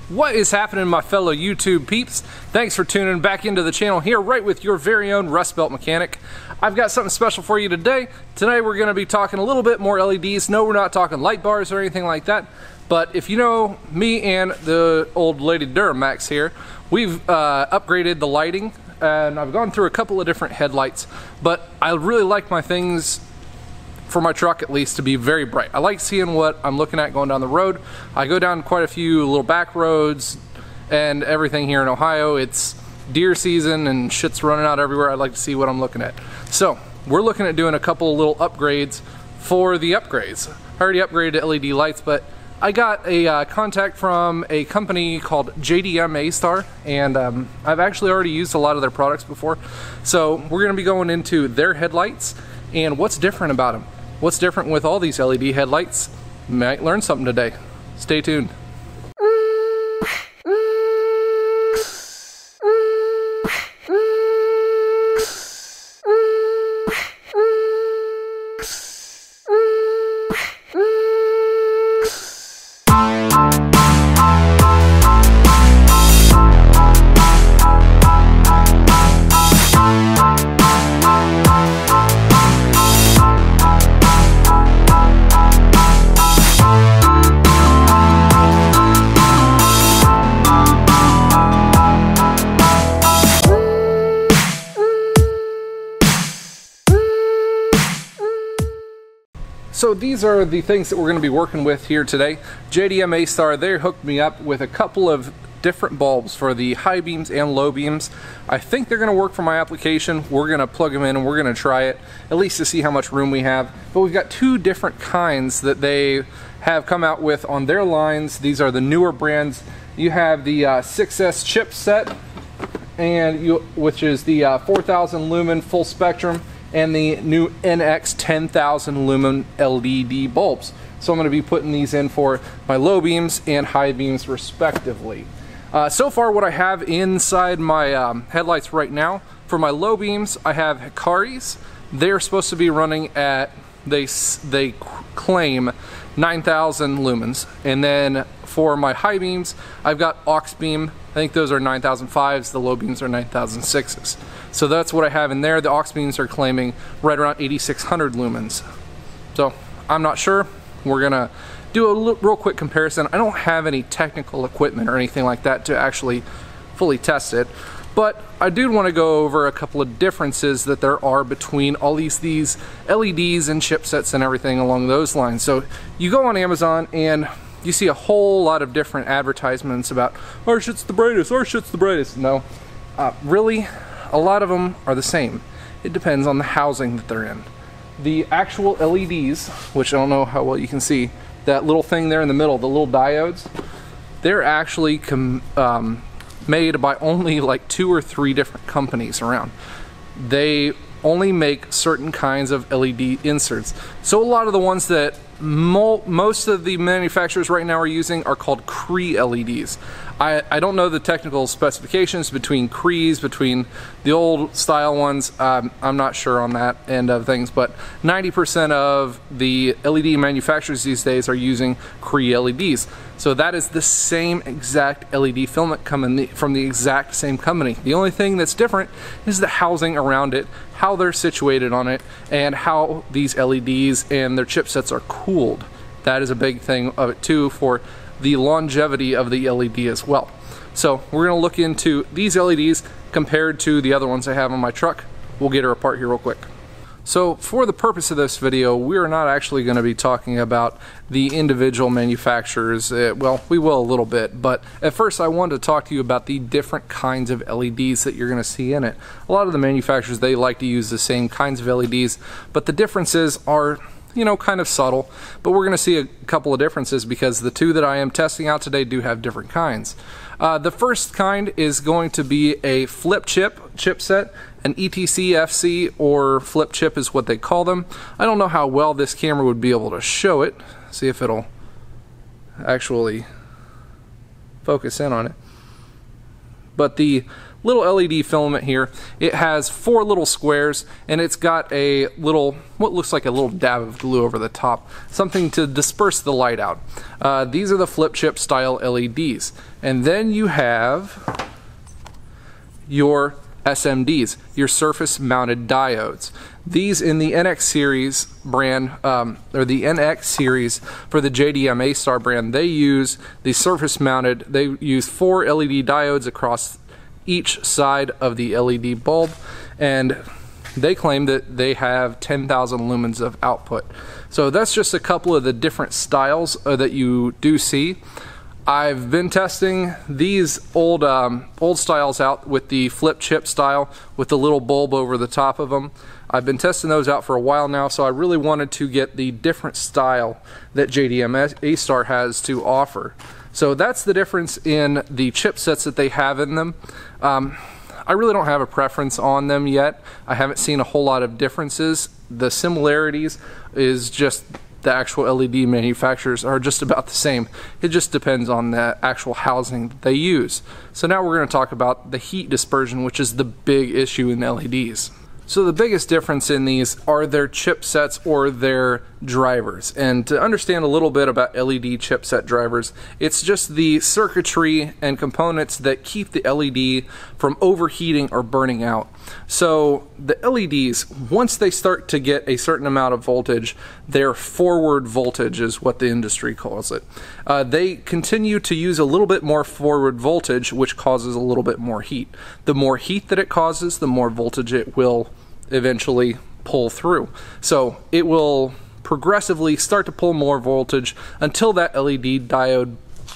What is happening, my fellow YouTube peeps? Thanks for tuning back into the channel here, right with your very own Therustbeltmechanic. I've got something special for you today. Today we're going to be talking a little bit more LEDs. No, we're not talking light bars or anything like that. But if you know me and the old lady Duramax here, we've upgraded the lighting, and I've gone through a couple of different headlights. But I really like my things, for my truck at least, to be very bright. I like seeing what I'm looking at going down the road. I go down quite a few little back roads and everything here in Ohio. It's deer season and shit's running out everywhere. I like to see what I'm looking at. So we're looking at doing a couple of little upgrades for the upgrades. I already upgraded to LED lights, but I got a contact from a company called JDM ASTAR, and I've actually already used a lot of their products before. So we're going to be going into their headlights and what's different about them. What's different with all these LED headlights? You might learn something today. Stay tuned. So these are the things that we're going to be working with here today. JDM ASTAR, they hooked me up with a couple of different bulbs for the high beams and low beams. I think they're going to work for my application. We're going to plug them in and we're going to try it, at least to see how much room we have. But we've got two different kinds that they have come out with on their lines. These are the newer brands. You have the 6S chipset, which is the 4,000 lumen full spectrum, and the new NX 10,000 lumen LED bulbs. So I'm going to be putting these in for my low beams and high beams respectively. So far what I have inside my headlights right now, for my low beams I have Hikaris. They're supposed to be running at, they claim 9,000 lumens. And then for my high beams I've got aux beam. I think those are 9,005s, the low beams are 9,006s. So that's what I have in there. The aux beams are claiming right around 8,600 lumens. So I'm not sure. We're gonna do a real quick comparison. I don't have any technical equipment or anything like that to actually fully test it, but I do want to go over a couple of differences that there are between all these LEDs and chipsets and everything along those lines. So you go on Amazon and you see a whole lot of different advertisements about our shit's the brightest, our shit's the brightest. No, really, a lot of them are the same. It depends on the housing that they're in. The actual LEDs, which I don't know how well you can see, that little thing there in the middle, the little diodes, they're actually made by only like 2 or 3 different companies around. They only make certain kinds of LED inserts. So a lot of the ones that most of the manufacturers right now are using are called Cree LEDs. I don't know the technical specifications between Crees, between the old style ones. I'm not sure on that end of things, but 90% of the LED manufacturers these days are using Cree LEDs. So that is the same exact LED filament coming from the exact same company. The only thing that's different is the housing around it, how they're situated on it, and how these LEDs and their chipsets are cooled. That is a big thing of it too, for the longevity of the LED as well. So we're going to look into these LEDs compared to the other ones I have on my truck. We'll get her apart here real quick. So for the purpose of this video, we're not actually going to be talking about the individual manufacturers. Well, we will a little bit, but at first I wanted to talk to you about the different kinds of LEDs that you're going to see in it. A lot of the manufacturers, they like to use the same kinds of LEDs, but the differences are, you know, kind of subtle. But we're going to see a couple of differences because the two that I am testing out today do have different kinds. The first kind is going to be a flip chipset. An ETC FC, or flip chip is what they call them. I don't know how well this camera would be able to show it. See if it'll actually focus in on it. But the little LED filament here, it has 4 little squares, and it's got a little, what looks like a little dab of glue over the top, something to disperse the light out. These are the flip chip style LEDs. And then you have your SMDs, your surface mounted diodes. These in the NX series brand, or the NX series for the JDM ASTAR brand, they use the surface mounted, they use 4 LED diodes across each side of the LED bulb, and they claim that they have 10,000 lumens of output. So that's just a couple of the different styles that you do see. I've been testing these old styles out with the flip chip style with the little bulb over the top of them. I've been testing those out for a while now, so I really wanted to get the different style that JDM ASTAR has to offer. So that's the difference in the chipsets that they have in them. I really don't have a preference on them yet. I haven't seen a whole lot of differences. The similarities is just the actual LED manufacturers are just about the same. It just depends on the actual housing that they use. So now we're going to talk about the heat dispersion, which is the big issue in LEDs. So the biggest difference in these are their chipsets or their drivers. And to understand a little bit about LED chipset drivers, it's just the circuitry and components that keep the LED from overheating or burning out. So the LEDs, once they start to get a certain amount of voltage, their forward voltage is what the industry calls it. They continue to use a little bit more forward voltage, which causes a little bit more heat. The more heat that it causes, the more voltage it will eventually pull through. So it will progressively start to pull more voltage until that LED diode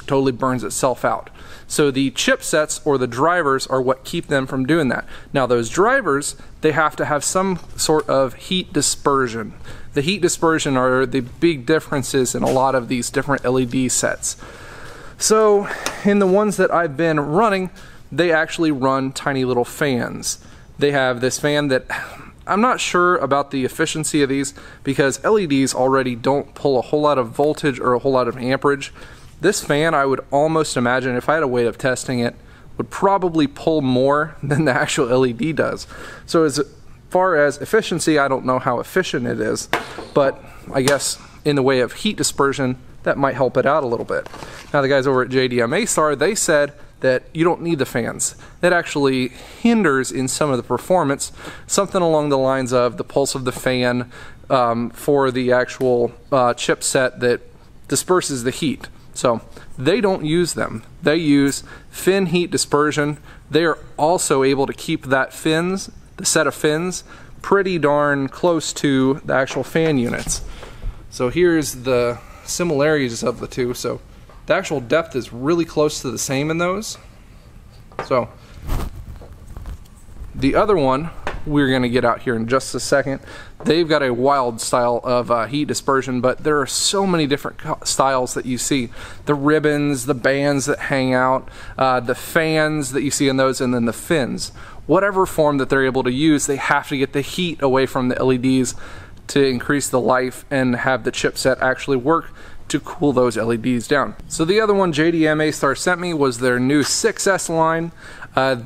totally burns itself out. So the chipsets or the drivers are what keep them from doing that. Now those drivers, they have to have some sort of heat dispersion. The heat dispersion are the big differences in a lot of these different LED sets. So in the ones that I've been running, they actually run tiny little fans. They have this fan that I'm not sure about the efficiency of these because LEDs already don't pull a whole lot of voltage or a whole lot of amperage. This fan, I would almost imagine, if I had a way of testing it, would probably pull more than the actual LED does. So as far as efficiency, I don't know how efficient it is, but I guess in the way of heat dispersion, that might help it out a little bit. Now the guys over at JDM ASTAR, they said that you don't need the fans. That actually hinders in some of the performance, something along the lines of the pulse of the fan for the actual chipset that disperses the heat. So they don't use them. They use fin heat dispersion. They are also able to keep that fins, the set of fins, pretty darn close to the actual fan units. So here's the similarities of the two. So the actual depth is really close to the same in those. So the other one we're going to get out here in just a second. They've got a wild style of heat dispersion, but there are so many different styles that you see. The ribbons, the bands that hang out, the fans that you see in those, and then the fins. Whatever form that they're able to use, they have to get the heat away from the LEDs to increase the life and have the chipset actually work to cool those LEDs down. So the other one JDM ASTAR sent me was their new 6S line.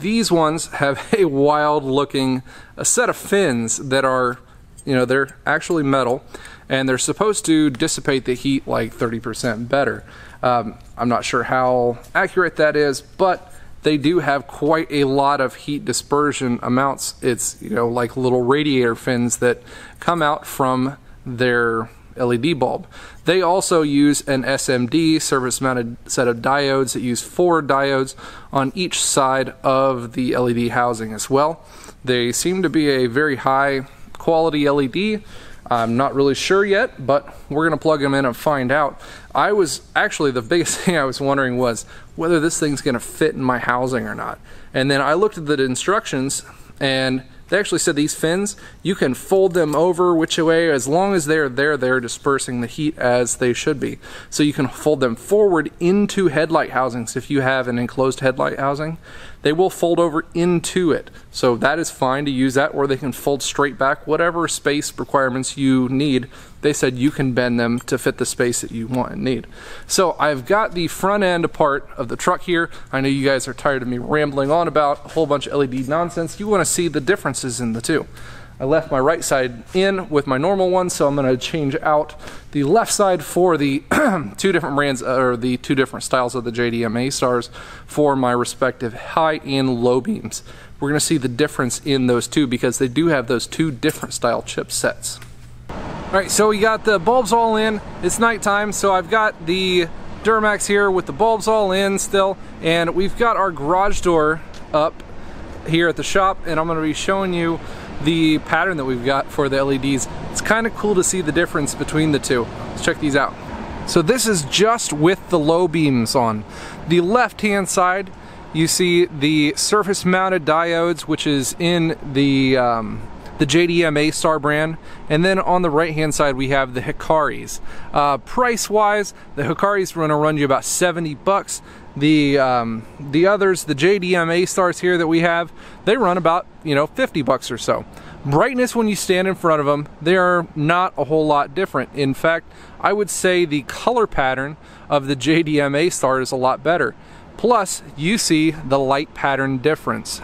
These ones have a wild looking set of fins that are, you know, they're actually metal and they're supposed to dissipate the heat like 30% better. I'm not sure how accurate that is, but they do have quite a lot of heat dispersion amounts. It's, you know, like little radiator fins that come out from their LED bulb. They also use an SMD, surface mounted set of diodes, that use 4 diodes on each side of the LED housing as well. They seem to be a very high quality LED. I'm not really sure yet, but we're going to plug them in and find out. I was actually, the biggest thing I was wondering was whether this thing's going to fit in my housing or not. And then I looked at the instructions and they actually said these fins, you can fold them over which way, as long as they're dispersing the heat as they should be. So you can fold them forward into headlight housings if you have an enclosed headlight housing. they will fold over into it. So that is fine to use that, or they can fold straight back, whatever space requirements you need. They said you can bend them to fit the space that you want and need. So I've got the front end part of the truck here. I know you guys are tired of me rambling on about a whole bunch of LED nonsense. You want to see the differences in the two. I left my right side in with my normal one, so I'm going to change out the left side for the two different brands, or the two different styles of the JDM ASTARs for my respective high and low beams. We're going to see the difference in those two because they do have those two different style chipsets. Alright, so we got the bulbs all in. It's nighttime, so I've got the Duramax here with the bulbs all in still, and we've got our garage door up here at the shop, and I'm going to be showing you the pattern that we've got for the LEDs. It's kind of cool to see the difference between the two. Let's check these out. So this is just with the low beams on. The left hand side, you see the surface mounted diodes, which is in the JDM ASTAR brand, and then on the right hand side we have the Hikaris. Price wise, the Hikaris are going to run you about 70 bucks. The others, the JDM ASTARs here that we have, they run about, 50 bucks or so. Brightness, when you stand in front of them, they are not a whole lot different. In fact, I would say the color pattern of the JDM ASTAR is a lot better. Plus, you see the light pattern difference.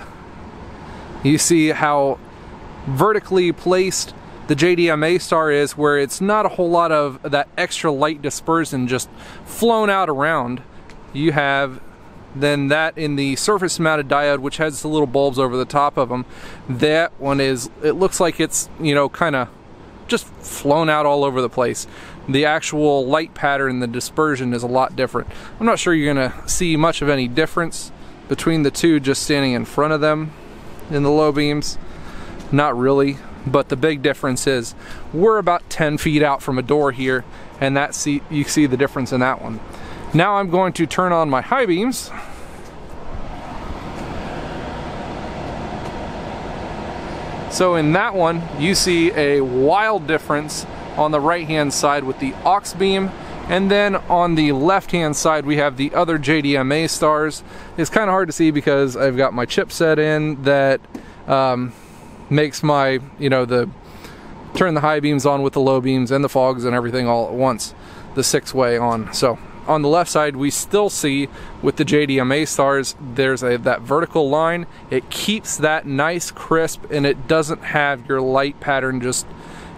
You see how vertically placed the JDM ASTAR is, where it's not a whole lot of that extra light dispersion just flown out around. You have then that in the surface mounted diode, which has the little bulbs over the top of them. That one is, it looks like it's, kind of just flown out all over the place. The actual light pattern, the dispersion is a lot different. I'm not sure you're gonna see much of any difference between the two just standing in front of them in the low beams. Not really, but the big difference is we're about 10 feet out from a door here, and you see the difference in that one. Now I'm going to turn on my high beams. So in that one, you see a wild difference on the right hand side with the aux beam, and then on the left hand side we have the other JDM ASTARs. It's kind of hard to see because I've got my chipset in that makes my, turn the high beams on with the low beams and the fogs and everything all at once, the 6-way on. So on the left side, we still see with the JDM ASTARs, there's that vertical line. It keeps that nice crisp, and it doesn't have your light pattern just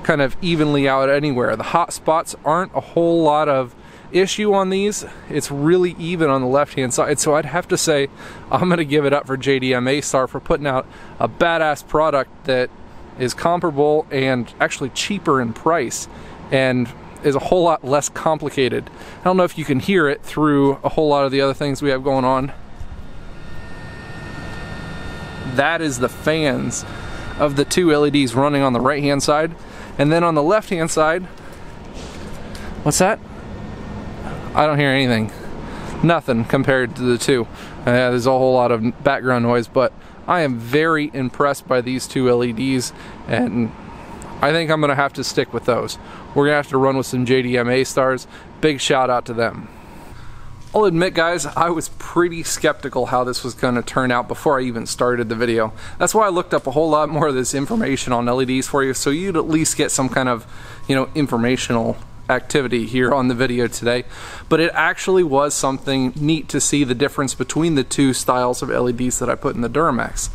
kind of evenly out anywhere. The hot spots aren't a whole lot of issue on these. It's really even on the left hand side. So I'd have to say I'm going to give it up for JDM ASTAR for putting out a badass product that is comparable and actually cheaper in price, and is a whole lot less complicated. I don't know if you can hear it through a whole lot of the other things we have going on. That is the fans of the two LEDs running on the right hand side, and then on the left hand side, what's that? I don't hear anything. Nothing compared to the two. There's a whole lot of background noise, but I am very impressed by these two LEDs, and I think I'm gonna have to stick with those. We're gonna have to run with some JDM ASTARs. Big shout out to them. I'll admit, guys, I was pretty skeptical how this was gonna turn out before I even started the video. That's why I looked up a whole lot more of this information on LEDs for you, so you'd at least get some kind of, informational activity here on the video today. But it actually was something neat to see the difference between the two styles of LEDs that I put in the Duramax.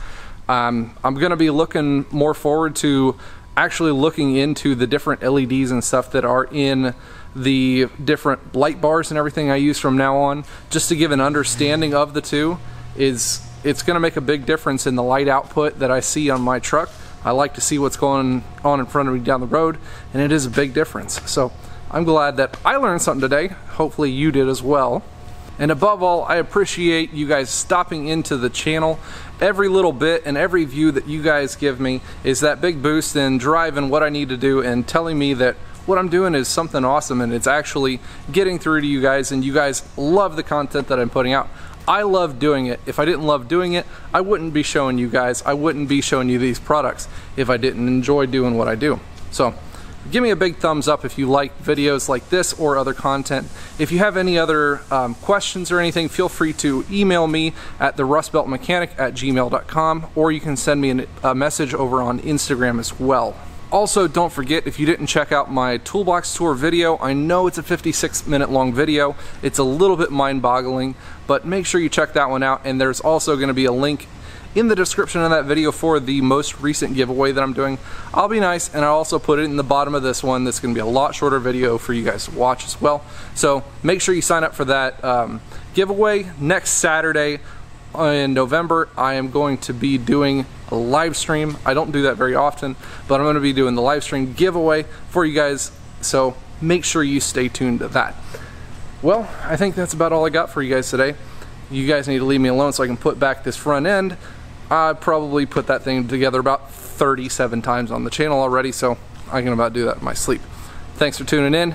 I'm gonna be looking more forward to actually looking into the different LEDs and stuff that are in the different light bars and everything I use from now on, just to give an understanding of the two. It's going to make a big difference in the light output that I see on my truck. I like to see what's going on in front of me down the road, and it is a big difference. So I'm glad that I learned something today. Hopefully you did as well. And above all, I appreciate you guys stopping into the channel. Every little bit and every view that you guys give me is that big boost in driving what I need to do and telling me that what I'm doing is something awesome, and it's actually getting through to you guys, and you guys love the content that I'm putting out. I love doing it. If I didn't love doing it, I wouldn't be showing you guys, I wouldn't be showing you these products if I didn't enjoy doing what I do. So Give me a big thumbs up if you like videos like this or other content. If you have any other questions or anything, feel free to email me at therustbeltmechanic@gmail.com, or you can send me a message over on Instagram as well. Also, don't forget, if you didn't check out my toolbox tour video, I know it's a 56-minute long video. It's a little bit mind-boggling, but make sure you check that one out. And there's also going to be a link in the description of that video for the most recent giveaway that I'm doing. I'll be nice, and I'll also put it in the bottom of this one. That's going to be a lot shorter video for you guys to watch as well. So make sure you sign up for that giveaway. Next Saturday in November, I am going to be doing a live stream. I don't do that very often, but I'm going to be doing the live stream giveaway for you guys, so make sure you stay tuned to that. Well, I think that's about all I got for you guys today. You guys need to leave me alone so I can put back this front end. I probably put that thing together about 37 times on the channel already, so I can about do that in my sleep. Thanks for tuning in.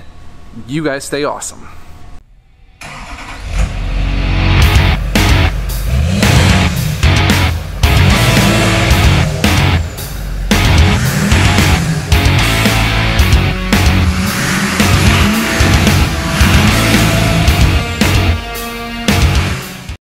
You guys stay awesome.